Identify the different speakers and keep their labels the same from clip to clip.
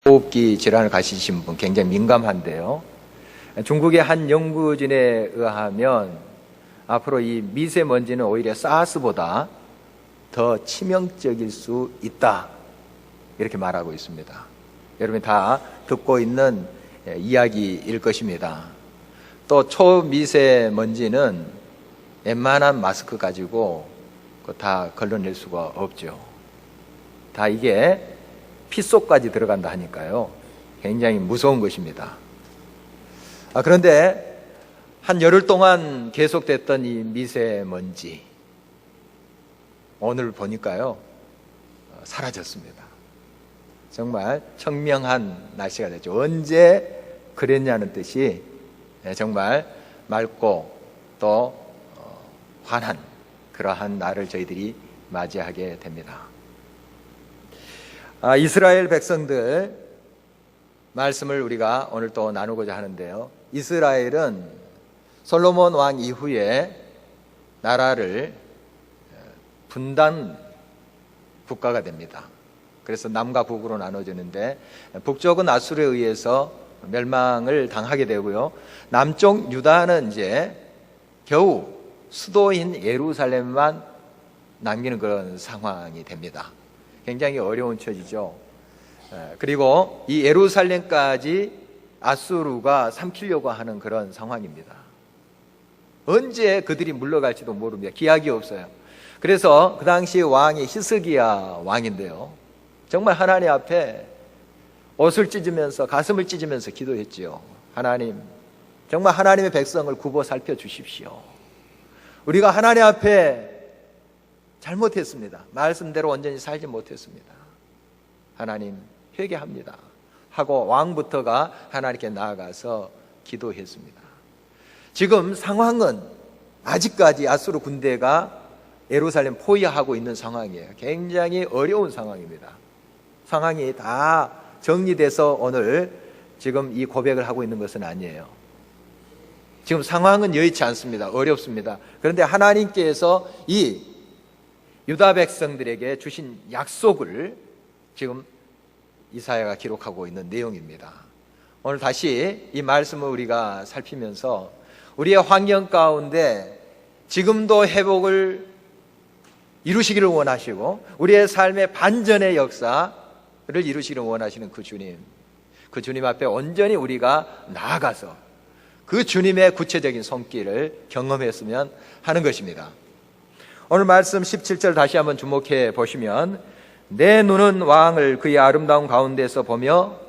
Speaker 1: 호흡기 질환을 가지신 분 굉장히 민감한데요. 중국의 한 연구진에 의하면 앞으로 이 미세먼지는 오히려 사스보다 더 치명적일 수 있다, 이렇게 말하고 있습니다. 여러분이 다 듣고 있는 이야기일 것입니다. 또 초미세먼지는 웬만한 마스크 가지고 다 걸러낼 수가 없죠. 다 이게 피 속까지 들어간다 하니까요, 굉장히 무서운 것입니다. 그런데 한 열흘 동안 계속됐던 이 미세먼지, 오늘 보니까요 사라졌습니다. 정말 청명한 날씨가 됐죠. 언제 그랬냐는 뜻이 정말 맑고 또 환한 그러한 날을 저희들이 맞이하게 됩니다. 이스라엘 백성들 말씀을 우리가 오늘 또 나누고자 하는데요. 이스라엘은 솔로몬 왕 이후에 나라를 분단 국가가 됩니다. 그래서 남과 북으로 나눠지는데, 북쪽은 아수르에 의해서 멸망을 당하게 되고요, 남쪽 유다는 이제 겨우 수도인 예루살렘만 남기는 그런 상황이 됩니다. 굉장히 어려운 처지죠. 그리고 이 예루살렘까지 아수르가 삼키려고 하는 그런 상황입니다. 언제 그들이 물러갈지도 모릅니다. 기약이 없어요. 그래서 그 당시 왕이 히스기야 왕인데요, 정말 하나님 앞에 옷을 찢으면서 가슴을 찢으면서 기도했지요. 하나님, 정말 하나님의 백성을 굽어 살펴주십시오. 우리가 하나님 앞에 잘못했습니다. 말씀대로 온전히 살지 못했습니다. 하나님, 회개합니다 하고 왕부터가 하나님께 나아가서 기도했습니다. 지금 상황은 아직까지 아수르 군대가 예루살렘 포위하고 있는 상황이에요. 굉장히 어려운 상황입니다. 상황이 다 정리돼서 오늘 지금 이 고백을 하고 있는 것은 아니에요. 지금 상황은 여의치 않습니다. 어렵습니다. 그런데 하나님께서 이 유다 백성들에게 주신 약속을 지금 이사야가 기록하고 있는 내용입니다. 오늘 다시 이 말씀을 우리가 살피면서 우리의 환경 가운데 지금도 회복을 이루시기를 원하시고 우리의 삶의 반전의 역사를 이루시기를 원하시는 그 주님 앞에 온전히 우리가 나아가서 그 주님의 구체적인 손길을 경험했으면 하는 것입니다. 오늘 말씀 17절 다시 한번 주목해 보시면, 내 눈은 왕을 그의 아름다운 가운데서 보며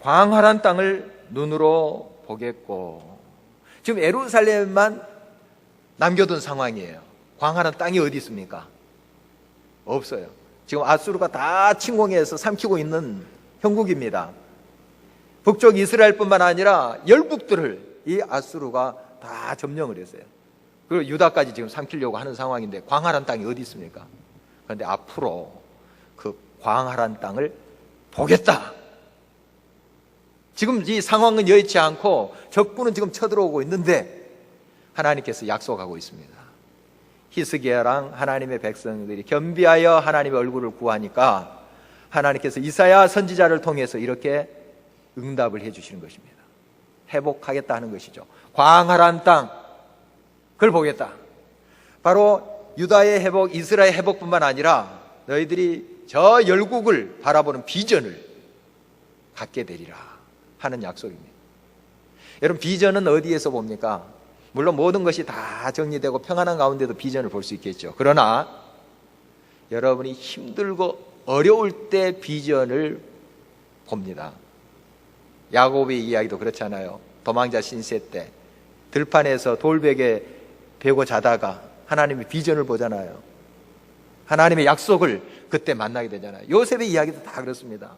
Speaker 1: 광활한 땅을 눈으로 보겠고. 지금 예루살렘만 남겨둔 상황이에요. 광활한 땅이 어디 있습니까? 없어요. 지금 아수르가 다 침공해서 삼키고 있는 형국입니다. 북쪽 이스라엘뿐만 아니라 열국들을 이 아수르가 다 점령을 했어요. 그리고 유다까지 지금 삼키려고 하는 상황인데 광활한 땅이 어디 있습니까? 그런데 앞으로 그 광활한 땅을 보겠다. 지금 이 상황은 여의치 않고 적군은 지금 쳐들어오고 있는데 하나님께서 약속하고 있습니다. 히스기야랑 하나님의 백성들이 겸비하여 하나님의 얼굴을 구하니까 하나님께서 이사야 선지자를 통해서 이렇게 응답을 해 주시는 것입니다. 회복하겠다 하는 것이죠. 광활한 땅, 그걸 보겠다. 바로 유다의 회복, 이스라엘의 회복뿐만 아니라 너희들이 저 열국을 바라보는 비전을 갖게 되리라 하는 약속입니다. 여러분, 비전은 어디에서 봅니까? 물론 모든 것이 다 정리되고 평안한 가운데도 비전을 볼 수 있겠죠. 그러나 여러분이 힘들고 어려울 때 비전을 봅니다. 야곱의 이야기도 그렇잖아요. 도망자 신세 때 들판에서 돌베개 베고 자다가 하나님의 비전을 보잖아요. 하나님의 약속을 그때 만나게 되잖아요. 요셉의 이야기도 다 그렇습니다.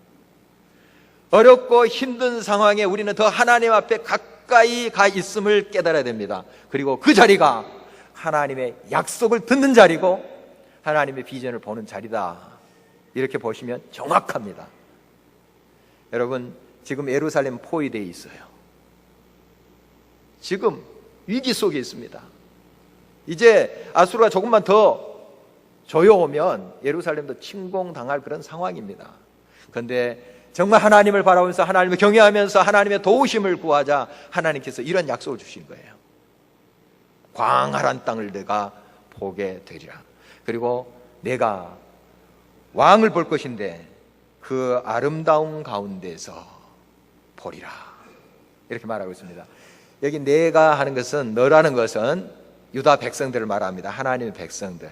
Speaker 1: 어렵고 힘든 상황에 우리는 더 하나님 앞에 가까이 가 있음을 깨달아야 됩니다. 그리고 그 자리가 하나님의 약속을 듣는 자리고 하나님의 비전을 보는 자리다, 이렇게 보시면 정확합니다. 여러분, 지금 예루살렘 포위되어 있어요. 지금 위기 속에 있습니다. 이제 아수르가 조금만 더 조여오면 예루살렘도 침공당할 그런 상황입니다. 그런데 정말 하나님을 바라보면서 하나님을 경외하면서 하나님의 도우심을 구하자 하나님께서 이런 약속을 주신 거예요. 광활한 땅을 내가 보게 되리라. 그리고 내가 왕을 볼 것인데 그 아름다운 가운데서 보리라. 이렇게 말하고 있습니다. 여기 내가 하는 것은, 너라는 것은 유다 백성들을 말합니다. 하나님의 백성들.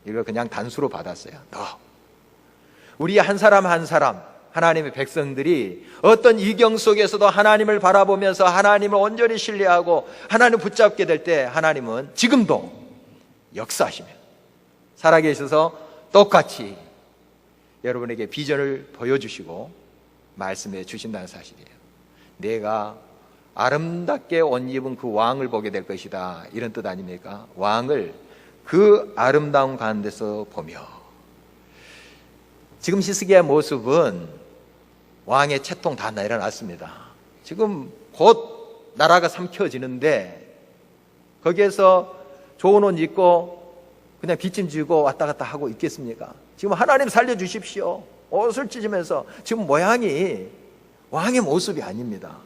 Speaker 1: 이걸 그냥 단수로 받았어요. 너. 우리 한 사람 한 사람, 하나님의 백성들이 어떤 이경 속에서도 하나님을 바라보면서 하나님을 온전히 신뢰하고 하나님을 붙잡게 될 때 하나님은 지금도 역사하시며 살아계셔서 똑같이 여러분에게 비전을 보여주시고 말씀해 주신다는 사실이에요. 내가 아름답게 옷 입은 그 왕을 보게 될 것이다, 이런 뜻 아닙니까? 왕을 그 아름다운 가운데서 보며. 지금 히스기야의 모습은 왕의 채통 다 내려놨습니다. 지금 곧 나라가 삼켜지는데 거기에서 좋은 옷 입고 그냥 기침 지고 왔다 갔다 하고 있겠습니까? 지금 하나님 살려주십시오, 옷을 찢으면서 지금 모양이 왕의 모습이 아닙니다.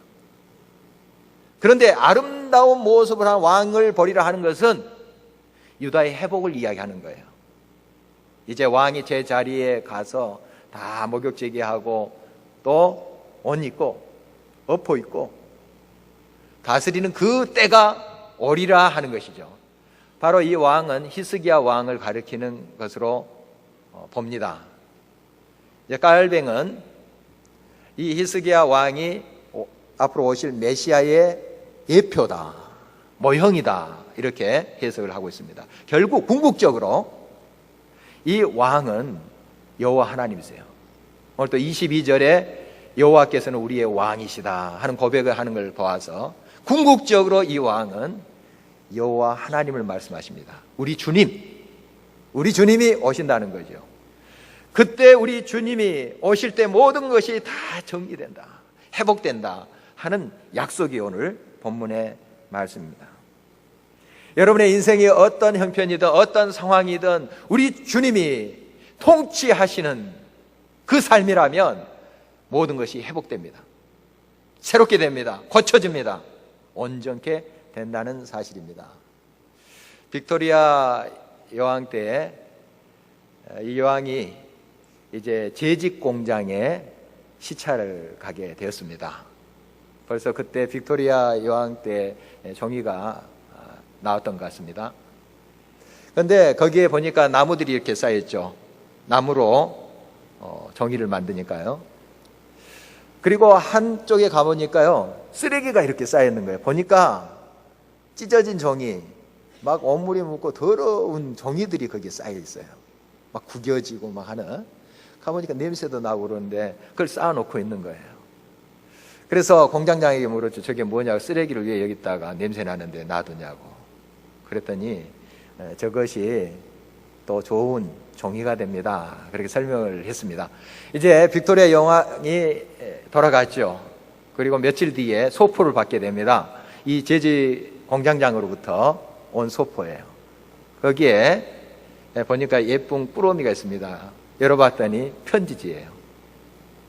Speaker 1: 그런데 아름다운 모습을 한 왕을 보리라 하는 것은 유다의 회복을 이야기하는 거예요. 이제 왕이 제 자리에 가서 다 목욕제기하고 또 옷 입고 엎어 입고 다스리는 그 때가 오리라 하는 것이죠. 바로 이 왕은 히스기야 왕을 가리키는 것으로 봅니다. 이제 깔뱅은 이 히스기야 왕이 앞으로 오실 메시아의 예표다, 모형이다, 이렇게 해석을 하고 있습니다. 결국 궁극적으로 이 왕은 여호와 하나님이세요. 오늘 또 22절에 여호와께서는 우리의 왕이시다 하는 고백을 하는 걸 보아서 궁극적으로 이 왕은 여호와 하나님을 말씀하십니다. 우리 주님이 오신다는 거죠. 그때 우리 주님이 오실 때 모든 것이 다 정리된다, 회복된다 하는 약속이 오늘 본문의 말씀입니다. 여러분의 인생이 어떤 형편이든 어떤 상황이든 우리 주님이 통치하시는 그 삶이라면 모든 것이 회복됩니다. 새롭게 됩니다. 고쳐집니다. 온전케 된다는 사실입니다. 빅토리아 여왕 때 이 여왕이 이제 재직 공장에 시찰을 가게 되었습니다. 벌써 그때 빅토리아 여왕 때 종이가 나왔던 것 같습니다. 그런데 거기에 보니까 나무들이 이렇게 쌓여있죠. 나무로 종이를 만드니까요. 그리고 한쪽에 가보니까요, 쓰레기가 이렇게 쌓여있는 거예요. 보니까 찢어진 종이, 막 온물이 묻고 더러운 종이들이 거기에 쌓여있어요. 막 구겨지고 막 하는. 가보니까 냄새도 나고 그러는데 그걸 쌓아놓고 있는 거예요. 그래서 공장장에게 물었죠. 저게 뭐냐고. 쓰레기를 왜 여기다가 냄새 나는데 놔두냐고. 그랬더니 저것이 또 좋은 종이가 됩니다, 그렇게 설명을 했습니다. 이제 빅토리아 여왕이 돌아갔죠. 그리고 며칠 뒤에 소포를 받게 됩니다. 이 제지 공장장으로부터 온 소포예요. 거기에 보니까 예쁜 꾸러미가 있습니다. 열어봤더니 편지지예요.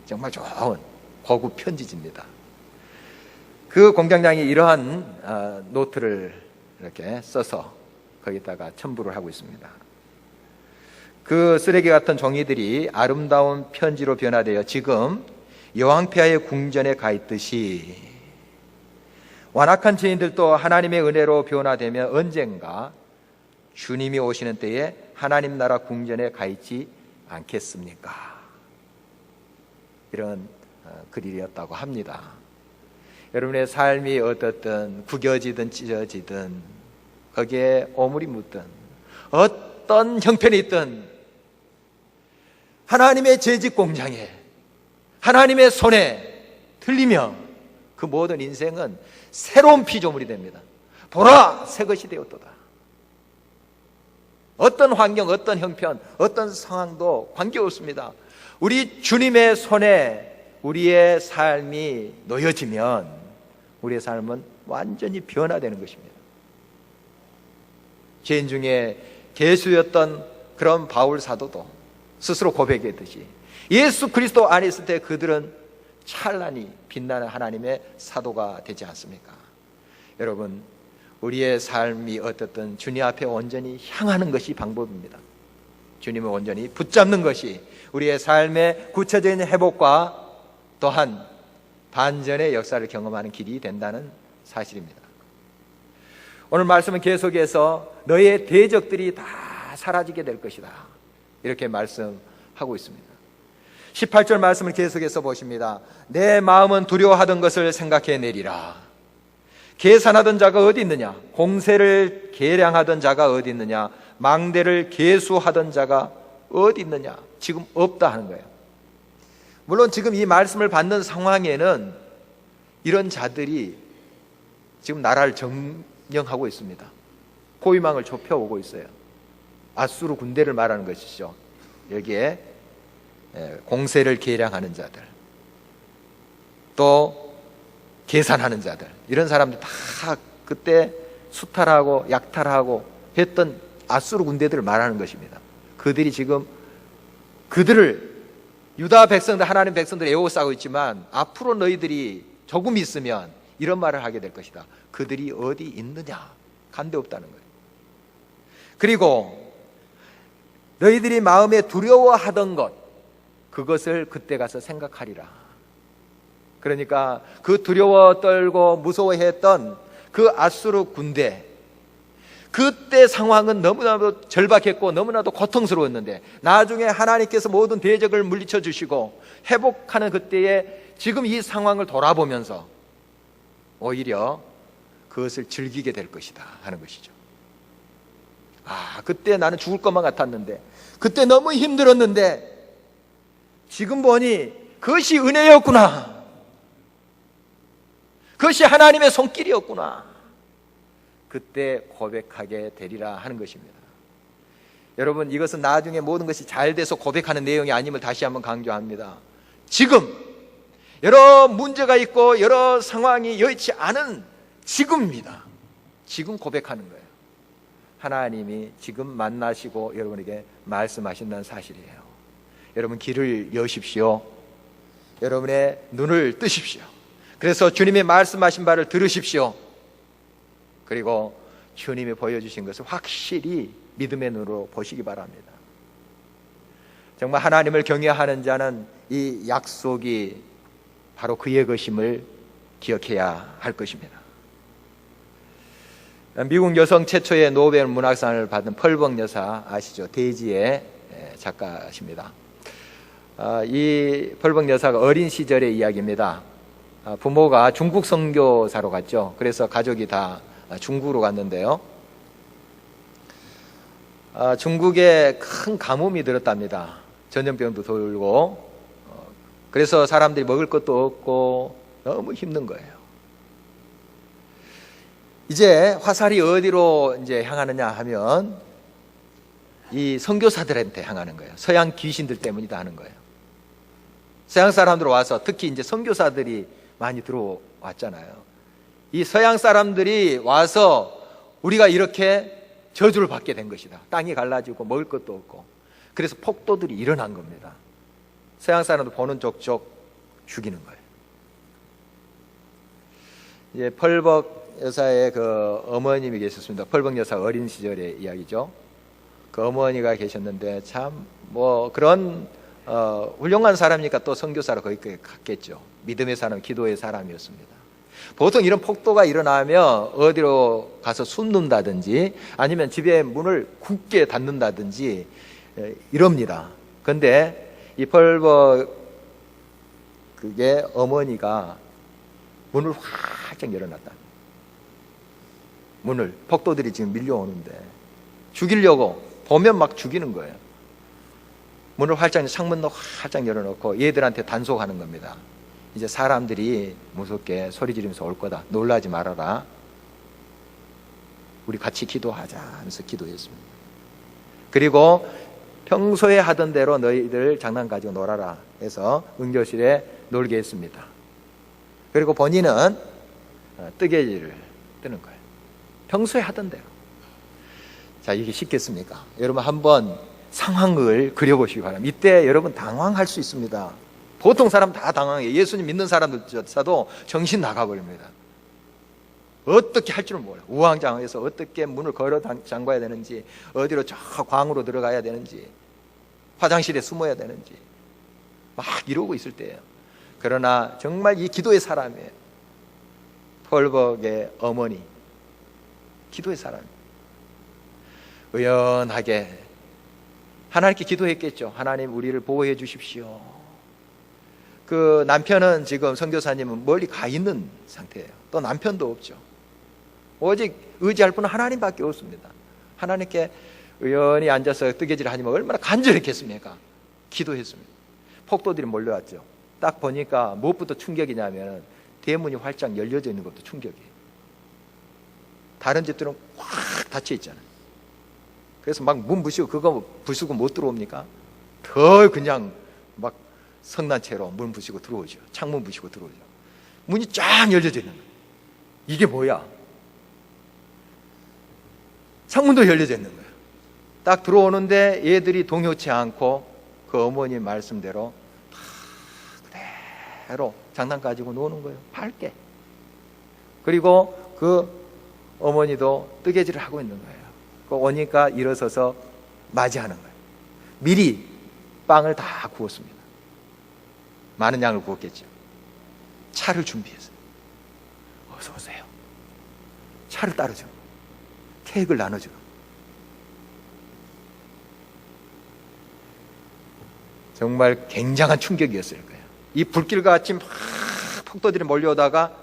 Speaker 1: 정말 좋은 고급 편지지입니다. 그 공장장이 이러한 노트를 이렇게 써서 거기다가 첨부를 하고 있습니다. 그 쓰레기 같은 종이들이 아름다운 편지로 변화되어 지금 여왕폐하의 궁전에 가 있듯이 완악한 죄인들도 하나님의 은혜로 변화되며 언젠가 주님이 오시는 때에 하나님 나라 궁전에 가 있지 않겠습니까? 이런 글이었다고 합니다. 여러분의 삶이 어떻든 구겨지든 찢어지든 거기에 오물이 묻든 어떤 형편이 있든 하나님의 재직 공장에 하나님의 손에 들리면 그 모든 인생은 새로운 피조물이 됩니다. 보라, 새 것이 되었도다. 어떤 환경, 어떤 형편, 어떤 상황도 관계없습니다. 우리 주님의 손에 우리의 삶이 놓여지면 우리의 삶은 완전히 변화되는 것입니다. 죄인 중에 괴수였던 그런 바울 사도도 스스로 고백했듯이 예수 그리스도 안에 있을 때 그들은 찬란히 빛나는 하나님의 사도가 되지 않습니까? 여러분, 우리의 삶이 어떻든 주님 앞에 온전히 향하는 것이 방법입니다. 주님을 온전히 붙잡는 것이 우리의 삶의 구체적인 회복과 또한 반전의 역사를 경험하는 길이 된다는 사실입니다. 오늘 말씀은 계속해서 너의 대적들이 다 사라지게 될 것이다, 이렇게 말씀하고 있습니다. 18절 말씀을 계속해서 보십니다. 내 마음은 두려워하던 것을 생각해내리라. 계산하던 자가 어디 있느냐? 공세를 계량하던 자가 어디 있느냐? 망대를 계수하던 자가 어디 있느냐? 지금 없다 하는 거예요. 물론 지금 이 말씀을 받는 상황에는 이런 자들이 지금 나라를 점령하고 있습니다. 고위망을 좁혀오고 있어요. 아수르 군대를 말하는 것이죠. 여기에 공세를 계량하는 자들, 또 계산하는 자들, 이런 사람들 다 그때 수탈하고 약탈하고 했던 아수르 군대들을 말하는 것입니다. 그들이 지금 그들을, 유다 백성들, 하나님 백성들 에워싸고 있지만 앞으로 너희들이 조금 있으면 이런 말을 하게 될 것이다. 그들이 어디 있느냐? 간데 없다는 거예요. 그리고 너희들이 마음에 두려워하던 것, 그것을 그때 가서 생각하리라. 그러니까 그 두려워 떨고 무서워했던 그 아수르 군대, 그때 상황은 너무나도 절박했고 너무나도 고통스러웠는데 나중에 하나님께서 모든 대적을 물리쳐 주시고 회복하는 그때에 지금 이 상황을 돌아보면서 오히려 그것을 즐기게 될 것이다 하는 것이죠. 아, 그때 나는 죽을 것만 같았는데, 그때 너무 힘들었는데 지금 보니 그것이 은혜였구나, 그것이 하나님의 손길이었구나, 그때 고백하게 되리라 하는 것입니다. 여러분, 이것은 나중에 모든 것이 잘 돼서 고백하는 내용이 아님을 다시 한번 강조합니다. 지금 여러 문제가 있고 여러 상황이 여의치 않은 지금입니다. 지금 고백하는 거예요. 하나님이 지금 만나시고 여러분에게 말씀하신다는 사실이에요. 여러분, 길을 여십시오. 여러분의 눈을 뜨십시오. 그래서 주님이 말씀하신 바를 들으십시오. 그리고 주님이 보여주신 것을 확실히 믿음의 눈으로 보시기 바랍니다. 정말 하나님을 경외하는 자는 이 약속이 바로 그의 것임을 기억해야 할 것입니다. 미국 여성 최초의 노벨 문학상을 받은 펄벅 여사 아시죠? 데이지의 작가십니다. 이 펄벅 여사가 어린 시절의 이야기입니다. 부모가 중국 선교사로 갔죠. 그래서 가족이 다 중국으로 갔는데요. 중국에 큰 가뭄이 들었답니다. 전염병도 돌고, 그래서 사람들이 먹을 것도 없고 너무 힘든 거예요. 이제 화살이 어디로 이제 향하느냐 하면 이 선교사들한테 향하는 거예요. 서양 귀신들 때문이다 하는 거예요. 서양 사람들 와서, 특히 이제 선교사들이 많이 들어왔잖아요. 이 서양 사람들이 와서 우리가 이렇게 저주를 받게 된 것이다. 땅이 갈라지고 먹을 것도 없고. 그래서 폭도들이 일어난 겁니다. 서양 사람들 보는 족족 죽이는 거예요. 이제 펄벅 여사의 그 어머님이 계셨습니다. 펄벅 여사 어린 시절의 이야기죠. 그 어머니가 계셨는데 참 뭐 그런 훌륭한 사람이니까 또 선교사로 거기까지 갔겠죠. 믿음의 사람, 기도의 사람이었습니다. 보통 이런 폭도가 일어나면 어디로 가서 숨는다든지 아니면 집에 문을 굳게 닫는다든지 이럽니다. 그런데 이 펄벅 그게 어머니가 문을 활짝 열어놨다. 문을, 폭도들이 지금 밀려오는데 죽이려고 보면 막 죽이는 거예요. 문을 활짝, 창문도 활짝 열어놓고 얘들한테 단속하는 겁니다. 이제 사람들이 무섭게 소리 지르면서 올 거다. 놀라지 말아라. 우리 같이 기도하자 하면서 기도했습니다. 그리고 평소에 하던 대로 너희들 장난 가지고 놀아라 해서 응교실에 놀게 했습니다. 그리고 본인은 뜨개질을 뜨는 거예요. 평소에 하던 대로. 자, 이게 쉽겠습니까? 여러분 한번 상황을 그려보시기 바랍니다. 이때 여러분 당황할 수 있습니다. 보통 사람 다 당황해요. 예수님 믿는 사람들조차도 정신 나가버립니다. 어떻게 할 줄은 몰라요. 우왕좌왕해서 어떻게 문을 걸어 잠가야 되는지, 어디로 저 광으로 들어가야 되는지, 화장실에 숨어야 되는지 막 이러고 있을 때예요. 그러나 정말 이 기도의 사람이에요. 펄벅의 어머니, 기도의 사람, 의연하게 하나님께 기도했겠죠. 하나님, 우리를 보호해 주십시오. 그 남편은 지금 선교사님은 멀리 가 있는 상태예요. 또 남편도 없죠. 오직 의지할 분은 하나님밖에 없습니다. 하나님께 의연히 앉아서 뜨개질 하니면 얼마나 간절했겠습니까? 기도했습니다. 폭도들이 몰려왔죠. 딱 보니까 무엇부터 충격이냐면 대문이 활짝 열려져 있는 것도 충격이에요. 다른 집들은 꽉 닫혀 있잖아요. 그래서 막 문 부시고 그거 부수고 못 들어옵니까? 더 그냥 막 성난채로 문 부시고 들어오죠. 창문 부시고 들어오죠. 문이 쫙 열려져 있는 거예요. 이게 뭐야? 창문도 열려져 있는 거예요. 딱 들어오는데 얘들이 동요치 않고 그 어머니 말씀대로 다 그대로 장난 가지고 노는 거예요. 밝게. 그리고 그 어머니도 뜨개질을 하고 있는 거예요. 오니까 일어서서 맞이하는 거예요. 미리 빵을 다 구웠습니다. 많은 양을 구웠겠죠. 차를 준비했어요. 어서 오세요. 차를 따르죠. 케이크를 나눠줘. 정말 굉장한 충격이었을 거예요. 이 불길같이 막 폭도들이 몰려오다가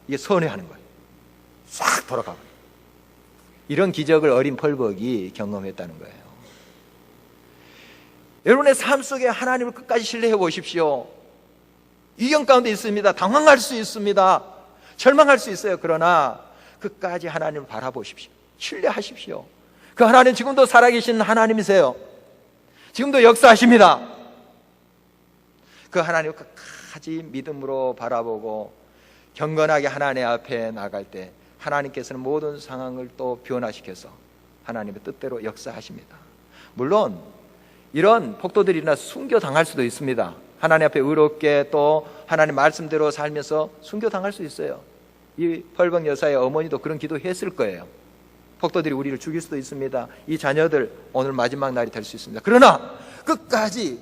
Speaker 1: 이게 선회하는 거예요. 싹 돌아가고. 이런 기적을 어린 펄벅이 경험했다는 거예요. 여러분의 삶 속에 하나님을 끝까지 신뢰해 보십시오. 위경 가운데 있습니다. 당황할 수 있습니다. 절망할 수 있어요. 그러나 끝까지 하나님을 바라보십시오. 신뢰하십시오. 그 하나님 지금도 살아계신 하나님이세요. 지금도 역사하십니다. 그 하나님을 끝까지 믿음으로 바라보고 경건하게 하나님 앞에 나갈 때 하나님께서는 모든 상황을 또 변화시켜서 하나님의 뜻대로 역사하십니다. 물론 이런 폭도들이나 순교당할 수도 있습니다. 하나님 앞에 의롭게 또 하나님 말씀대로 살면서 순교당할 수 있어요. 이 펄벅 여사의 어머니도 그런 기도했을 거예요. 폭도들이 우리를 죽일 수도 있습니다. 이 자녀들 오늘 마지막 날이 될 수 있습니다. 그러나 끝까지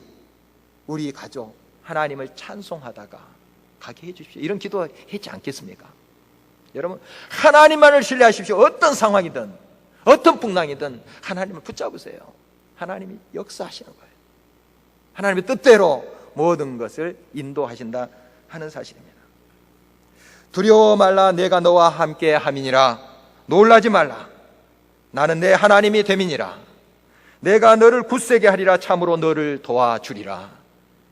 Speaker 1: 우리 가족 하나님을 찬송하다가 가게 해주십시오. 이런 기도 했지 않겠습니까? 여러분, 하나님만을 신뢰하십시오. 어떤 상황이든 어떤 풍랑이든 하나님을 붙잡으세요. 하나님이 역사하시는 거예요. 하나님의 뜻대로 모든 것을 인도하신다 하는 사실입니다. 두려워 말라. 내가 너와 함께 함이니라. 놀라지 말라. 나는 내 하나님이 됨이니라. 내가 너를 굳세게 하리라. 참으로 너를 도와주리라.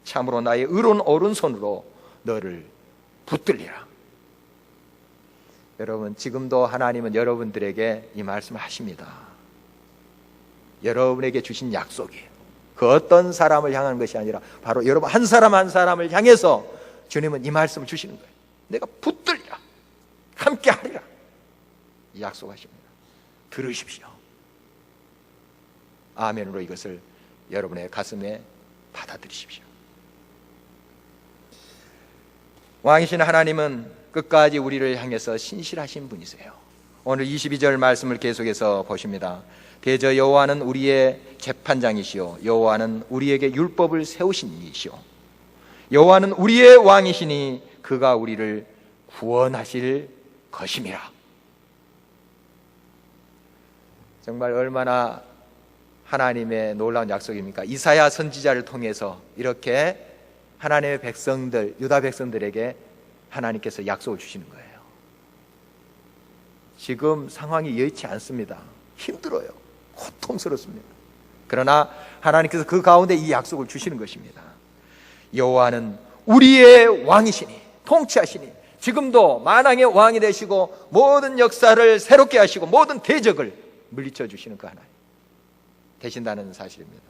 Speaker 1: 참으로 나의 의로운 오른손으로 너를 붙들리라. 여러분, 지금도 하나님은 여러분들에게 이 말씀을 하십니다. 여러분에게 주신 약속이에요. 그 어떤 사람을 향하는 것이 아니라 바로 여러분 한 사람 한 사람을 향해서 주님은 이 말씀을 주시는 거예요. 내가 붙들리라. 함께 하리라. 이 약속하십니다. 들으십시오. 아멘으로 이것을 여러분의 가슴에 받아들이십시오. 왕이신 하나님은 끝까지 우리를 향해서 신실하신 분이세요. 오늘 22절 말씀을 계속해서 보십니다. 대저 여호와는 우리의 재판장이시오. 여호와는 우리에게 율법을 세우신 이시오. 여호와는 우리의 왕이시니 그가 우리를 구원하실 것임이라. 정말 얼마나 하나님의 놀라운 약속입니까? 이사야 선지자를 통해서 이렇게 하나님의 백성들, 유다 백성들에게 하나님께서 약속을 주시는 거예요. 지금 상황이 여의치 않습니다. 힘들어요. 고통스럽습니다. 그러나 하나님께서 그 가운데 이 약속을 주시는 것입니다. 여호와는 우리의 왕이시니, 통치하시니, 지금도 만왕의 왕이 되시고 모든 역사를 새롭게 하시고 모든 대적을 물리쳐 주시는 그 하나님 되신다는 사실입니다.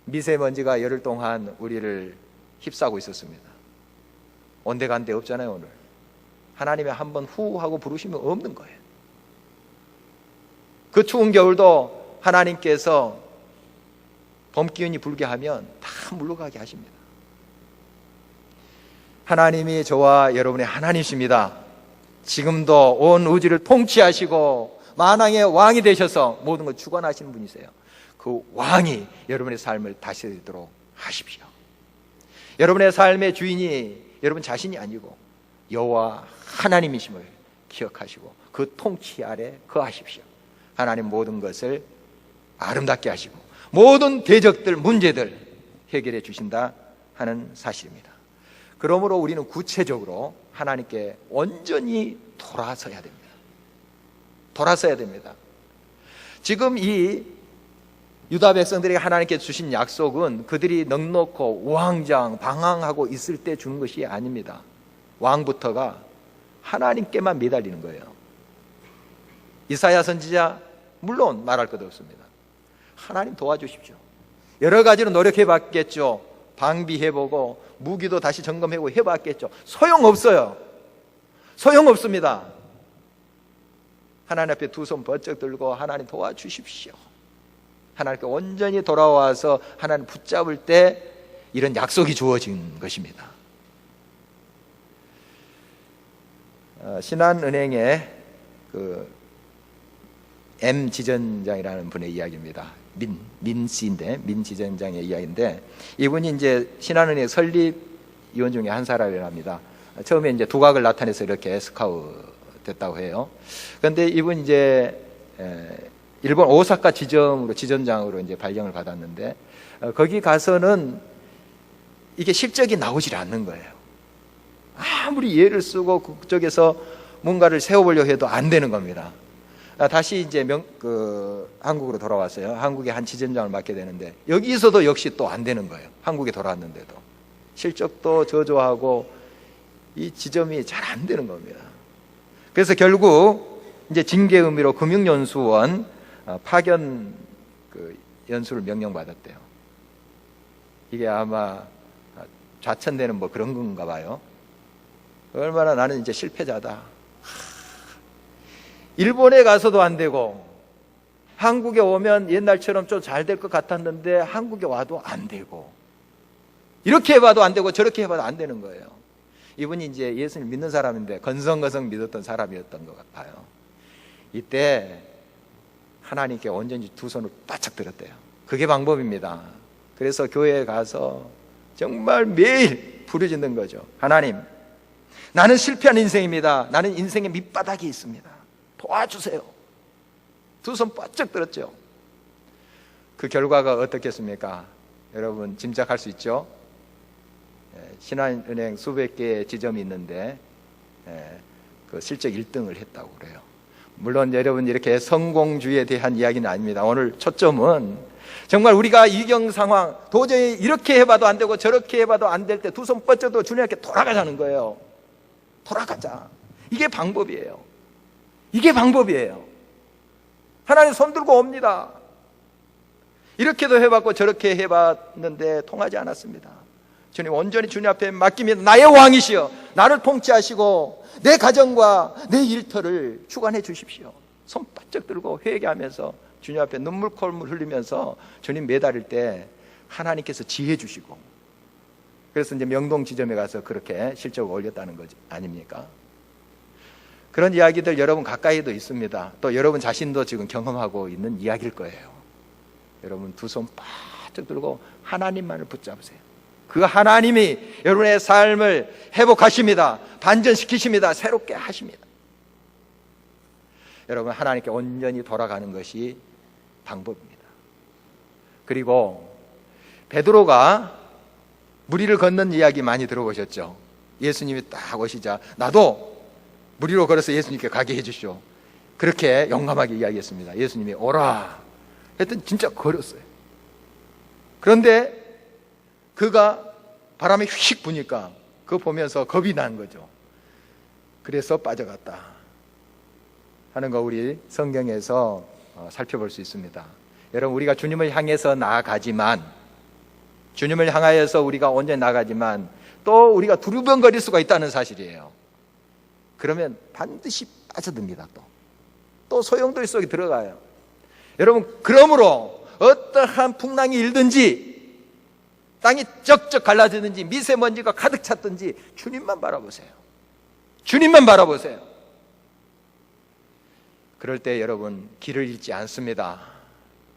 Speaker 1: 미세먼지가 열흘 동안 우리를 휩싸고 있었습니다. 온데간데 없잖아요. 오늘 하나님의 한번 후 하고 부르시면 없는 거예요. 그 추운 겨울도 하나님께서 봄 기운이 불게 하면 다 물러가게 하십니다. 하나님이 저와 여러분의 하나님이십니다. 지금도 온 우주를 통치하시고 만왕의 왕이 되셔서 모든 걸 주관하시는 분이세요. 그 왕이 여러분의 삶을 다스리도록 하십시오. 여러분의 삶의 주인이 여러분 자신이 아니고 여호와 하나님이심을 기억하시고 그 통치 아래 거하십시오. 하나님 모든 것을 아름답게 하시고 모든 대적들, 문제들 해결해 주신다 하는 사실입니다. 그러므로 우리는 구체적으로 하나님께 온전히 돌아서야 됩니다. 돌아서야 됩니다. 지금 이 유다 백성들에게 하나님께 주신 약속은 그들이 넉넉고 우왕좌왕 방황하고 있을 때 주는 것이 아닙니다. 왕부터가 하나님께만 매달리는 거예요. 이사야 선지자 물론 말할 것도 없습니다. 하나님 도와주십시오. 여러 가지로 노력해 봤겠죠. 방비해보고 무기도 다시 점검해보고 해봤겠죠. 소용없어요. 소용없습니다. 하나님 앞에 두 손 번쩍 들고 하나님 도와주십시오. 하나님께 온전히 돌아와서 하나님 붙잡을 때 이런 약속이 주어진 것입니다. 신한은행의 M 지점장이라는 분의 이야기입니다. 민 씨인데, 민 지점장의 이야기인데, 이분이 이제 신한은행 설립위원 중에 한 사람이랍니다. 처음에 이제 두각을 나타내서 이렇게 스카우트 됐다고 해요. 그런데 이분이 이제 일본 오사카 지점장으로 이제 발령을 받았는데, 거기 가서는 이게 실적이 나오질 않는 거예요. 아무리 애를 쓰고 그쪽에서 뭔가를 세워보려고 해도 안 되는 겁니다. 다시 이제 한국으로 돌아왔어요. 한국에 한 지점장을 맡게 되는데 여기서도 역시 또 안 되는 거예요. 한국에 돌아왔는데도 실적도 저조하고 이 지점이 잘 안 되는 겁니다. 그래서 결국 이제 징계 의미로 금융연수원 파견 연수를 명령받았대요. 이게 아마 좌천되는 뭐 그런 건가 봐요. 얼마나 나는 이제 실패자다. 일본에 가서도 안 되고 한국에 오면 옛날처럼 좀 잘 될 것 같았는데 한국에 와도 안 되고 이렇게 해봐도 안 되고 저렇게 해봐도 안 되는 거예요. 이분이 이제 예수님 믿는 사람인데 건성건성 믿었던 사람이었던 것 같아요. 이때 하나님께 온전히 두 손을 바짝 들었대요. 그게 방법입니다. 그래서 교회에 가서 정말 매일 부르짖는 거죠. 하나님, 나는 실패한 인생입니다. 나는 인생의 밑바닥이 있습니다. 도와주세요. 두 손 바짝 들었죠. 그 결과가 어떻겠습니까? 여러분 짐작할 수 있죠? 신한은행 수백 개의 지점이 있는데 그 실적 1등을 했다고 그래요. 물론 여러분 이렇게 성공주의에 대한 이야기는 아닙니다. 오늘 초점은 정말 우리가 이경 상황 도저히 이렇게 해봐도 안 되고 저렇게 해봐도 안 될 때 두 손 뻗쳐도 주님께 돌아가자는 거예요. 돌아가자. 이게 방법이에요. 이게 방법이에요. 하나님 손 들고 옵니다. 이렇게도 해봤고 저렇게 해봤는데 통하지 않았습니다. 주님 온전히 주님 앞에 맡깁니다. 나의 왕이시여 나를 통치하시고 내 가정과 내 일터를 주관해 주십시오. 손 바짝 들고 회개하면서 주님 앞에 눈물콜물 흘리면서 주님 매달릴 때 하나님께서 지혜 주시고 그래서 이제 명동 지점에 가서 그렇게 실적을 올렸다는 거지 아닙니까? 그런 이야기들 여러분 가까이도 있습니다. 또 여러분 자신도 지금 경험하고 있는 이야기일 거예요. 여러분 두 손 바짝 들고 하나님만을 붙잡으세요. 그 하나님이 여러분의 삶을 회복하십니다. 반전시키십니다. 새롭게 하십니다. 여러분 하나님께 온전히 돌아가는 것이 방법입니다. 그리고 베드로가 무리를 걷는 이야기 많이 들어보셨죠? 예수님이 딱 오시자 나도 무리로 걸어서 예수님께 가게 해주시오. 그렇게 용감하게 이야기했습니다. 예수님이 오라 했더니 진짜 걸었어요. 그런데 그가 바람이 휙 부니까 그거 보면서 겁이 난 거죠. 그래서 빠져갔다 하는 거 우리 성경에서 살펴볼 수 있습니다. 여러분 우리가 주님을 향해서 나아가지만 주님을 향하여서 우리가 온전히 나아가지만 또 우리가 두리번거릴 수가 있다는 사실이에요. 그러면 반드시 빠져듭니다. 또 소용돌이 속에 들어가요. 여러분 그러므로 어떠한 풍랑이 일든지 땅이 쩍쩍 갈라지든지 미세먼지가 가득 찼든지 주님만 바라보세요. 주님만 바라보세요. 그럴 때 여러분 길을 잃지 않습니다.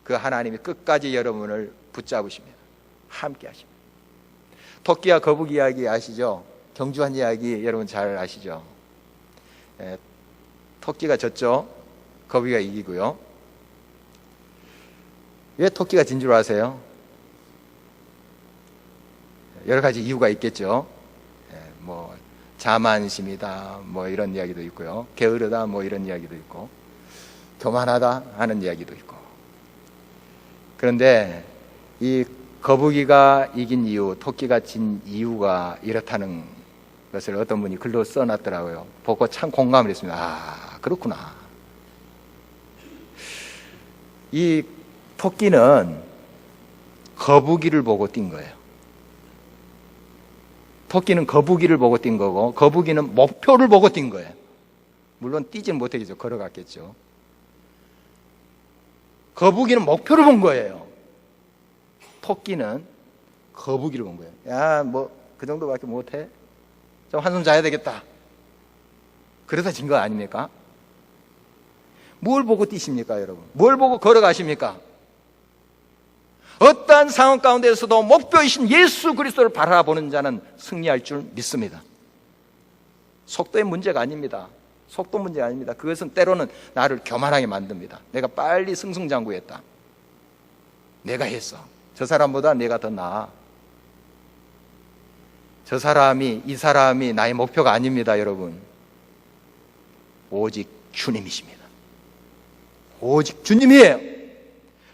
Speaker 1: 그 하나님이 끝까지 여러분을 붙잡으십니다. 함께 하십니다. 토끼와 거북이 이야기 아시죠? 경주한 이야기 여러분 잘 아시죠? 토끼가 졌죠? 거북이가 이기고요. 왜 토끼가 진 줄 아세요? 여러 가지 이유가 있겠죠. 뭐 자만심이다 뭐 이런 이야기도 있고요. 게으르다 뭐 이런 이야기도 있고, 교만하다 하는 이야기도 있고. 그런데 이 거북이가 이긴 이유, 토끼가 진 이유가 이렇다는 것을 어떤 분이 글로 써놨더라고요. 보고 참 공감을 했습니다. 아, 그렇구나. 이 토끼는 거북이를 보고 뛴 거예요. 토끼는 거북이를 보고 뛴 거고, 거북이는 목표를 보고 뛴 거예요. 물론 뛰지는 못하겠죠. 걸어갔겠죠. 거북이는 목표를 본 거예요. 토끼는 거북이를 본 거예요. 야, 뭐 그 정도밖에 못해? 좀 한숨 자야 되겠다. 그래서 진 거 아닙니까? 뭘 보고 뛰십니까, 여러분? 뭘 보고 걸어가십니까? 어떠한 상황 가운데서도 목표이신 예수 그리스도를 바라보는 자는 승리할 줄 믿습니다. 속도의 문제가 아닙니다. 속도 문제가 아닙니다. 그것은 때로는 나를 교만하게 만듭니다. 내가 빨리 승승장구했다. 내가 했어. 저 사람보다 내가 더 나아. 저 사람이, 이 사람이 나의 목표가 아닙니다, 여러분. 오직 주님이십니다. 오직 주님이에요.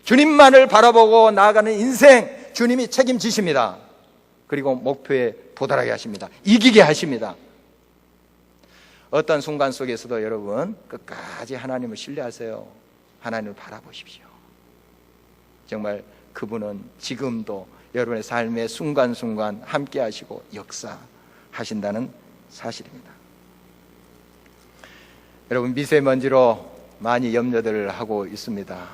Speaker 1: 주님만을 바라보고 나아가는 인생, 주님이 책임지십니다. 그리고 목표에 도달하게 하십니다. 이기게 하십니다. 어떤 순간 속에서도 여러분 끝까지 하나님을 신뢰하세요. 하나님을 바라보십시오. 정말 그분은 지금도 여러분의 삶의 순간순간 함께 하시고 역사하신다는 사실입니다. 여러분, 미세먼지로 많이 염려들을 하고 있습니다.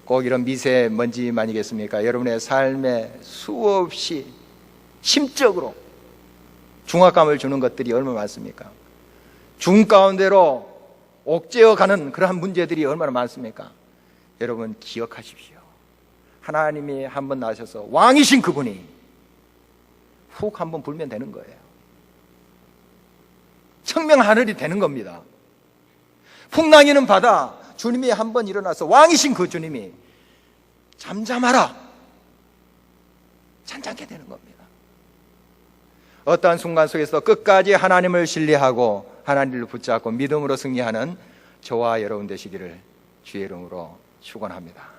Speaker 1: 꼭 이런 미세먼지만이겠습니까? 여러분의 삶에 수없이 심적으로 중압감을 주는 것들이 얼마나 많습니까? 중 가운데로 옥죄어 가는 그러한 문제들이 얼마나 많습니까? 여러분 기억하십시오. 하나님이 한번 나셔서 왕이신 그분이 훅 한번 불면 되는 거예요. 청명하늘이 되는 겁니다. 풍랑이는 바다, 주님이 한번 일어나서 왕이신 그 주님이 잠잠하라, 잔잔하게 되는 겁니다. 어떠한 순간 속에서 끝까지 하나님을 신뢰하고 하나님을 붙잡고 믿음으로 승리하는 저와 여러분 되시기를 주의 이름으로 축원합니다.